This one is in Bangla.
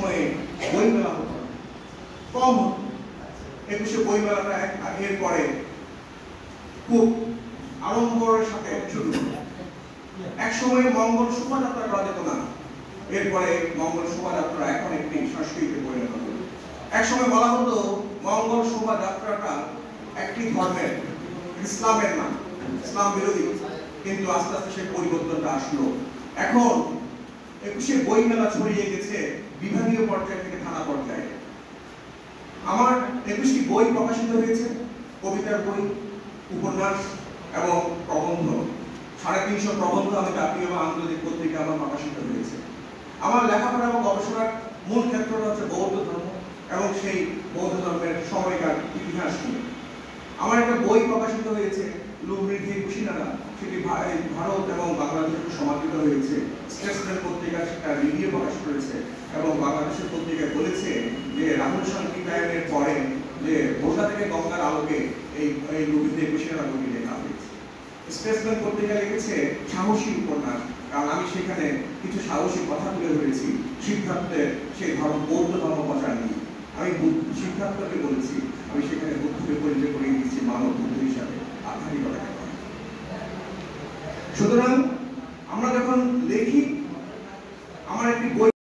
সময়ে বইমেলা হতো কম হতো। 21শে বইমেলাটা এর পরে খুব আড়ম্বরের সাথে শুরু হলো। এক সময় মঙ্গল শোভাযাত্রা করা যেত না, এরপরে মঙ্গল শোভাযাত্রা এখন একটি সংস্কৃতিতে পরিণত হলো। এক সময় বলা হতো মঙ্গল শোভাযাত্রাটা একটি ধর্মের, ইসলামের নাম, ইসলাম বিরোধী, কিন্তু আস্তে আস্তে সেই পরিবর্তনটা আসলো। এখন 21শে বইমেলা ছড়িয়ে গেছে বিভাগীয় পর্যায় থেকে থানা পর্যায়ে। আমার 21টি বই প্রকাশিত হয়েছে, কবিতার বই, উপন্যাস এবং প্রবন্ধ। 350 প্রবন্ধ আমি জাতীয় বা আন্তর্জাতিক পত্রিকা আমার প্রকাশিত হয়েছে। আমার লেখাপড়া এবং গবেষণার মূল ক্ষেত্রটা হচ্ছে বৌদ্ধ ধর্ম এবং সেই বৌদ্ধ ধর্মের সময়কার ইতিহাস নিয়ে। আমার একটা বই প্রকাশিত হয়েছে লুমৃদ্ধি কুশিনারা, সেটি ভারত এবং বাংলাদেশে সমাদৃত হয়েছে। স্টেটসম্যান পত্রিকা সেটা রিভিউ প্রকাশ করেছে এবং বাংলাদেশের পত্রিকায় বলেছে যে রাহুল শান্তিকায়নের পরে যে ভোটা থেকে গঙ্গার আলোকে এই লুমৃদ্ধি কুশিনারা বইটি লেখা হয়েছে। স্টেটসম্যান পত্রিকা লিখেছে সাহসী উপন্যাস, কারণ আমি সেখানে কিছু সাহসী কথা তুলে ধরেছি সিদ্ধার্থের সেই বৌদ্ধ ধর্ম প্রচার নিয়ে। আমি সিদ্ধার্থকে বলেছি আমি সেখানে বুদ্ধকে পরিচয় করিয়ে দিচ্ছি মানব বুদ্ধ হিসাবে আধ্যাত্মিকতাকে। সুতরাং